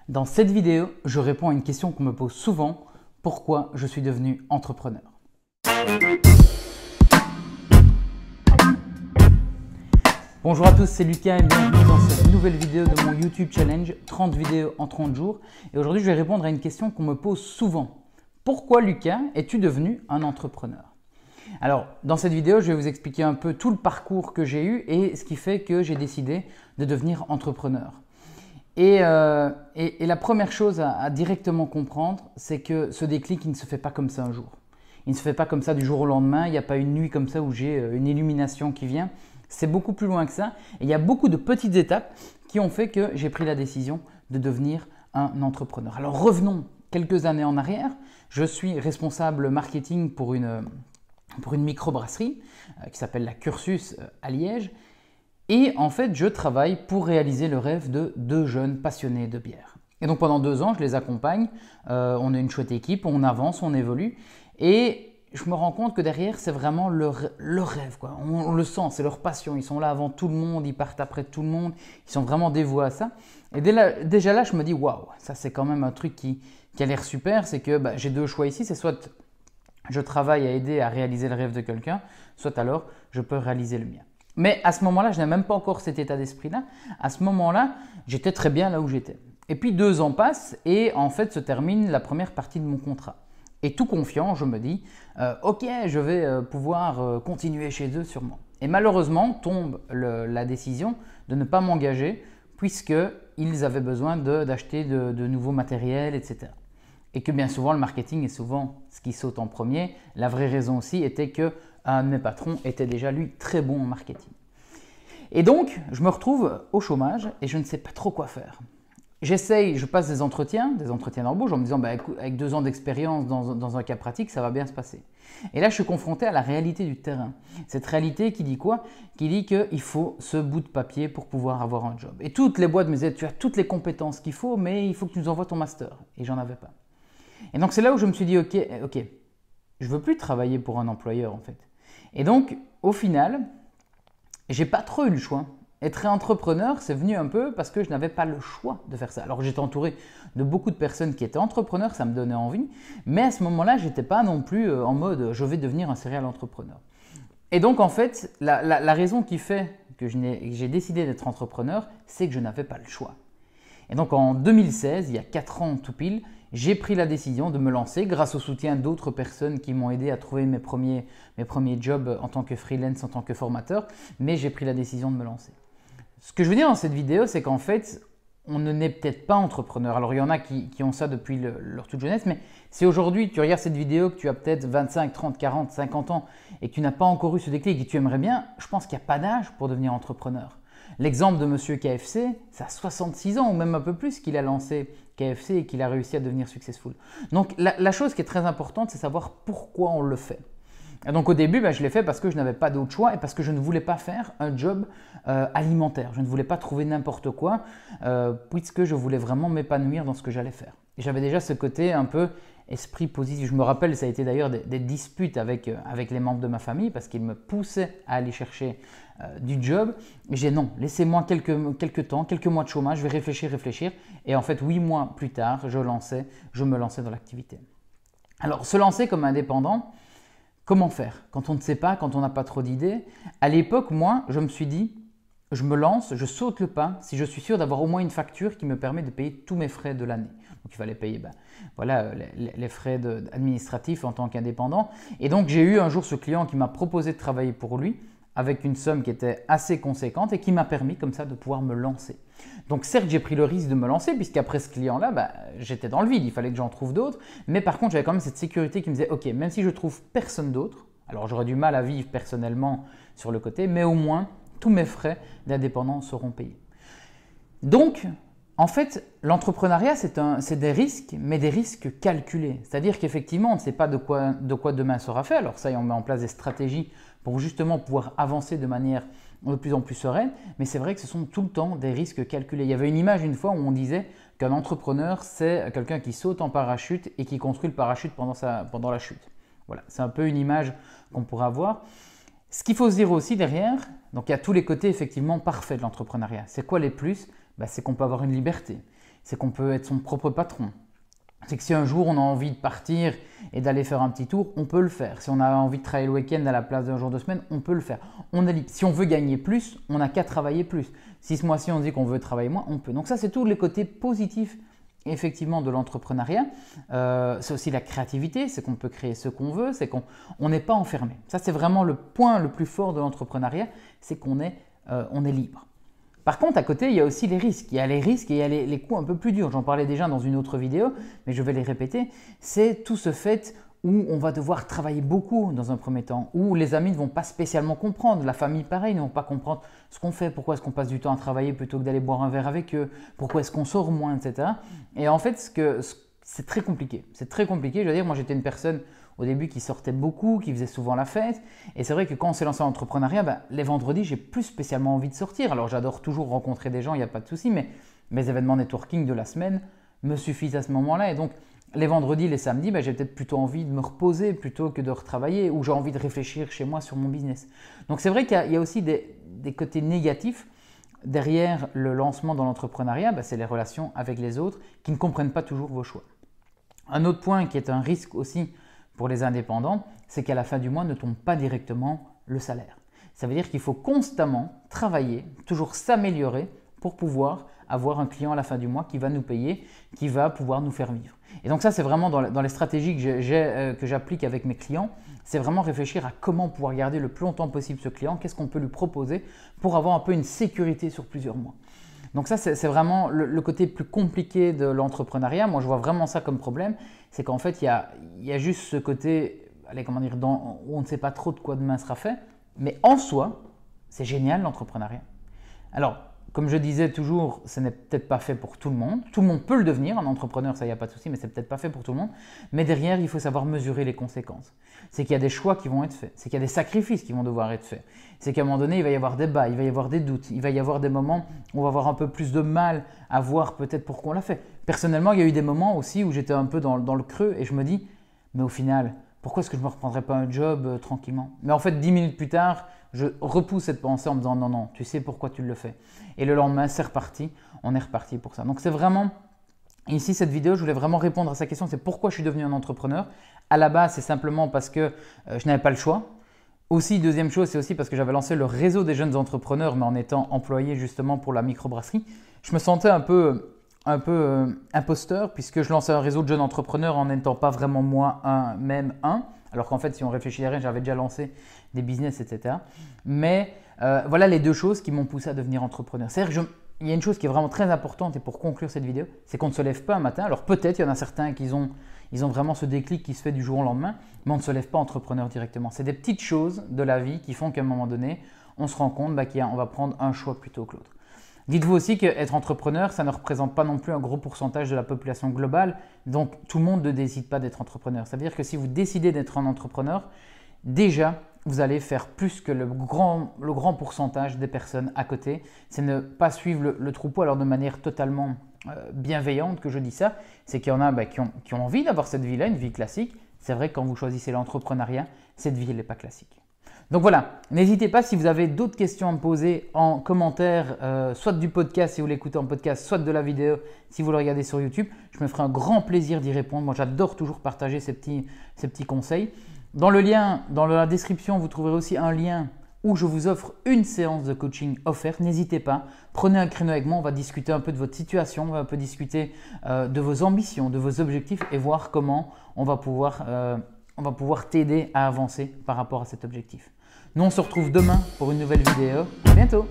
Dans cette vidéo, je réponds à une question qu'on me pose souvent, pourquoi je suis devenu entrepreneur. Bonjour à tous, c'est Lucas et bienvenue dans cette nouvelle vidéo de mon YouTube Challenge 30 vidéos en 30 jours. Et aujourd'hui, je vais répondre à une question qu'on me pose souvent. Pourquoi Lucas, es-tu devenu un entrepreneur? Alors, dans cette vidéo, je vais vous expliquer un peu tout le parcours que j'ai eu et ce qui fait que j'ai décidé de devenir entrepreneur. Et la première chose à directement comprendre, c'est que ce déclic, il ne se fait pas comme ça un jour. Il ne se fait pas comme ça du jour au lendemain, il n'y a pas une nuit comme ça où j'ai une illumination qui vient. C'est beaucoup plus loin que ça. Et il y a beaucoup de petites étapes qui ont fait que j'ai pris la décision de devenir un entrepreneur. Alors revenons quelques années en arrière. Je suis responsable marketing pour une microbrasserie qui s'appelle la Cursus à Liège. Et en fait, je travaille pour réaliser le rêve de deux jeunes passionnés de bière. Et donc pendant 2 ans, je les accompagne. On est une chouette équipe, on avance, on évolue. Et je me rends compte que derrière, c'est vraiment leur rêve, quoi. On le sent, c'est leur passion. Ils sont là avant tout le monde, ils partent après tout le monde. Ils sont vraiment dévoués à ça. Et déjà là, je me dis, waouh, ça c'est quand même un truc qui a l'air super. C'est que j'ai 2 choix ici. C'est soit je travaille à aider à réaliser le rêve de quelqu'un, soit alors je peux réaliser le mien. Mais à ce moment-là, je n'ai même pas encore cet état d'esprit-là. À ce moment-là, j'étais très bien là où j'étais. Et puis 2 ans passent et en fait se termine la première partie de mon contrat. Et tout confiant, je me dis ok, je vais pouvoir continuer chez eux sûrement. Et malheureusement, tombe la décision de ne pas m'engager puisqu'ils avaient besoin d'acheter de nouveaux matériels, etc. Et que bien souvent, le marketing est souvent ce qui saute en premier. La vraie raison aussi était que un de mes patrons était déjà lui très bon en marketing. Et donc, je me retrouve au chômage et je ne sais pas trop quoi faire. Je passe des entretiens d'embauche en me disant avec 2 ans d'expérience dans un cas pratique, ça va bien se passer. Et là, je suis confronté à la réalité du terrain. Cette réalité qui dit quoi? Qui dit qu'il faut ce bout de papier pour pouvoir avoir un job. Et toutes les boîtes me disaient, tu as toutes les compétences qu'il faut, mais il faut que tu nous envoies ton master. Et j'en avais pas. Et donc, c'est là où je me suis dit, ok, je ne veux plus travailler pour un employeur en fait. Et donc, au final, j'ai pas trop eu le choix. Être entrepreneur, c'est venu un peu parce que je n'avais pas le choix de faire ça. Alors, j'étais entouré de beaucoup de personnes qui étaient entrepreneurs, ça me donnait envie. Mais à ce moment-là, je n'étais pas non plus en mode « je vais devenir un serial entrepreneur ». Et donc, en fait, la raison qui fait que j'ai décidé d'être entrepreneur, c'est que je n'avais pas le choix. Et donc, en 2016, il y a 4 ans tout pile, j'ai pris la décision de me lancer grâce au soutien d'autres personnes qui m'ont aidé à trouver mes premiers jobs en tant que freelance, en tant que formateur, mais j'ai pris la décision de me lancer. Ce que je veux dire dans cette vidéo, c'est qu'en fait, on ne naît peut-être pas entrepreneur. Alors, il y en a qui ont ça depuis leur toute jeunesse, mais si aujourd'hui tu regardes cette vidéo, que tu as peut-être 25, 30, 40, 50 ans et que tu n'as pas encore eu ce déclic et que tu aimerais bien, je pense qu'il n'y a pas d'âge pour devenir entrepreneur. L'exemple de monsieur KFC, ça a 66 ans ou même un peu plus qu'il a lancé KFC et qu'il a réussi à devenir successful. Donc la chose qui est très importante, c'est savoir pourquoi on le fait. Et donc au début, je l'ai fait parce que je n'avais pas d'autre choix et parce que je ne voulais pas faire un job alimentaire. Je ne voulais pas trouver n'importe quoi puisque je voulais vraiment m'épanouir dans ce que j'allais faire. Et j'avais déjà ce côté un peu esprit positif. Je me rappelle, ça a été d'ailleurs des disputes avec les membres de ma famille parce qu'ils me poussaient à aller chercher du job. Et j'ai dit non, laissez-moi quelques temps, quelques mois de chômage, je vais réfléchir. Et en fait, 8 mois plus tard, je me lançais dans l'activité. Alors, se lancer comme indépendant, comment faire quand on ne sait pas, quand on n'a pas trop d'idées? À l'époque, moi, je me suis dit, je me lance, je saute le pas si je suis sûr d'avoir au moins une facture qui me permet de payer tous mes frais de l'année. Donc il fallait payer les frais administratifs en tant qu'indépendant. Et donc j'ai eu un jour ce client qui m'a proposé de travailler pour lui avec une somme qui était assez conséquente et qui m'a permis comme ça de pouvoir me lancer. Donc certes, j'ai pris le risque de me lancer puisqu'après ce client-là, j'étais dans le vide, il fallait que j'en trouve d'autres. Mais par contre, j'avais quand même cette sécurité qui me disait, ok, même si je trouve personne d'autre, alors j'aurais du mal à vivre personnellement sur le côté, mais au moins tous mes frais d'indépendant seront payés. Donc, en fait, l'entrepreneuriat, c'est des risques, mais des risques calculés. C'est-à-dire qu'effectivement, on ne sait pas de quoi demain sera fait. Alors ça, on met en place des stratégies pour justement pouvoir avancer de manière de plus en plus sereine. Mais c'est vrai que ce sont tout le temps des risques calculés. Il y avait une image une fois où on disait qu'un entrepreneur, c'est quelqu'un qui saute en parachute et qui construit le parachute pendant la chute. Voilà, c'est un peu une image qu'on pourrait avoir. Ce qu'il faut se dire aussi derrière, donc il y a tous les côtés effectivement parfaits de l'entrepreneuriat. C'est quoi les plus? C'est qu'on peut avoir une liberté. c'est qu'on peut être son propre patron. C'est que si un jour on a envie de partir et d'aller faire un petit tour, on peut le faire. Si on a envie de travailler le week-end à la place d'un jour de semaine, on peut le faire. On est libre. Si on veut gagner plus, on n'a qu'à travailler plus. Si ce mois-ci on dit qu'on veut travailler moins, on peut. Donc ça, c'est tous les côtés positifs effectivement de l'entrepreneuriat. C'est aussi la créativité, c'est qu'on peut créer ce qu'on veut, c'est qu'on n'est pas enfermé. Ça, c'est vraiment le point le plus fort de l'entrepreneuriat, c'est qu'on est libre. Par contre, à côté, il y a aussi les risques. Il y a les risques et il y a les coups un peu plus durs. J'en parlais déjà dans une autre vidéo, mais je vais les répéter. C'est tout ce fait où on va devoir travailler beaucoup dans un premier temps, où les amis ne vont pas spécialement comprendre, la famille pareil, ne vont pas comprendre ce qu'on fait, pourquoi est-ce qu'on passe du temps à travailler plutôt que d'aller boire un verre avec eux, pourquoi est-ce qu'on sort moins, etc. Et en fait, c'est très compliqué. C'est très compliqué. Je veux dire, moi j'étais une personne au début qui sortait beaucoup, qui faisait souvent la fête. Et c'est vrai que quand on s'est lancé en entrepreneuriat, les vendredis, j'ai plus spécialement envie de sortir. Alors j'adore toujours rencontrer des gens, il n'y a pas de souci, mais mes événements networking de la semaine me suffisent à ce moment-là. Et donc les vendredis, les samedis, j'ai peut-être plutôt envie de me reposer plutôt que de retravailler, ou j'ai envie de réfléchir chez moi sur mon business. Donc c'est vrai qu'il y a aussi des côtés négatifs derrière le lancement dans l'entrepreneuriat, c'est les relations avec les autres qui ne comprennent pas toujours vos choix. Un autre point qui est un risque aussi pour les indépendants, c'est qu'à la fin du mois ne tombe pas directement le salaire. Ça veut dire qu'il faut constamment travailler, toujours s'améliorer pour pouvoir avoir un client à la fin du mois qui va nous payer, qui va pouvoir nous faire vivre. Et donc ça, c'est vraiment dans les stratégies que j'applique avec mes clients, c'est vraiment réfléchir à comment pouvoir garder le plus longtemps possible ce client, qu'est-ce qu'on peut lui proposer pour avoir un peu une sécurité sur plusieurs mois. Donc ça, c'est vraiment le côté plus compliqué de l'entrepreneuriat. Moi, je vois vraiment ça comme problème. C'est qu'en fait, il y a juste ce côté, où on ne sait pas trop de quoi demain sera fait. Mais en soi, c'est génial l'entrepreneuriat. Alors, comme je disais toujours, ce n'est peut-être pas fait pour tout le monde. Tout le monde peut le devenir, un entrepreneur, ça, il n'y a pas de souci, mais ce n'est peut-être pas fait pour tout le monde. Mais derrière, il faut savoir mesurer les conséquences. C'est qu'il y a des choix qui vont être faits, c'est qu'il y a des sacrifices qui vont devoir être faits. C'est qu'à un moment donné, il va y avoir des bas, il va y avoir des doutes, il va y avoir des moments où on va avoir un peu plus de mal à voir peut-être pourquoi on l'a fait. Personnellement, il y a eu des moments aussi où j'étais un peu dans le creux et je me dis, mais au final, pourquoi est-ce que je ne me reprendrais pas un job tranquillement? Mais en fait, 10 minutes plus tard, je repousse cette pensée en me disant non, non, tu sais pourquoi tu le fais. Et le lendemain, c'est reparti, on est reparti pour ça. Donc c'est vraiment, ici cette vidéo, je voulais vraiment répondre à sa question, c'est pourquoi je suis devenu un entrepreneur. À la base, c'est simplement parce que je n'avais pas le choix. Aussi, deuxième chose, c'est aussi parce que j'avais lancé le réseau des jeunes entrepreneurs, mais en étant employé justement pour la microbrasserie. Je me sentais un peu imposteur puisque je lançais un réseau de jeunes entrepreneurs en n'étant pas vraiment moi même un. Alors qu'en fait, si on réfléchit derrière, j'avais déjà lancé des business, etc. Mais voilà les deux choses qui m'ont poussé à devenir entrepreneur. C'est-à-dire qu'il y a une chose qui est vraiment très importante et pour conclure cette vidéo, c'est qu'on ne se lève pas un matin. Alors peut-être, il y en a certains qui ont vraiment ce déclic qui se fait du jour au lendemain, mais on ne se lève pas entrepreneur directement. C'est des petites choses de la vie qui font qu'à un moment donné, on se rend compte qu'on va prendre un choix plutôt que l'autre. Dites-vous aussi qu'être entrepreneur, ça ne représente pas non plus un gros pourcentage de la population globale. Donc, tout le monde ne décide pas d'être entrepreneur. Ça veut dire que si vous décidez d'être un entrepreneur, déjà, vous allez faire plus que le grand pourcentage des personnes à côté. C'est ne pas suivre le troupeau alors de manière totalement bienveillante que je dis ça. C'est qu'il y en a qui ont envie d'avoir cette vie-là, une vie classique. C'est vrai que quand vous choisissez l'entrepreneuriat, cette vie, elle n'est pas classique. Donc voilà, n'hésitez pas si vous avez d'autres questions à me poser en commentaire, soit du podcast si vous l'écoutez en podcast, soit de la vidéo si vous le regardez sur YouTube. Je me ferai un grand plaisir d'y répondre. Moi, j'adore toujours partager ces petits conseils. Dans la description, vous trouverez aussi un lien où je vous offre une séance de coaching offerte. N'hésitez pas, prenez un créneau avec moi, on va discuter un peu de votre situation, on va un peu discuter de vos ambitions, de vos objectifs et voir comment on va pouvoir t'aider à avancer par rapport à cet objectif. Nous, on se retrouve demain pour une nouvelle vidéo. À bientôt!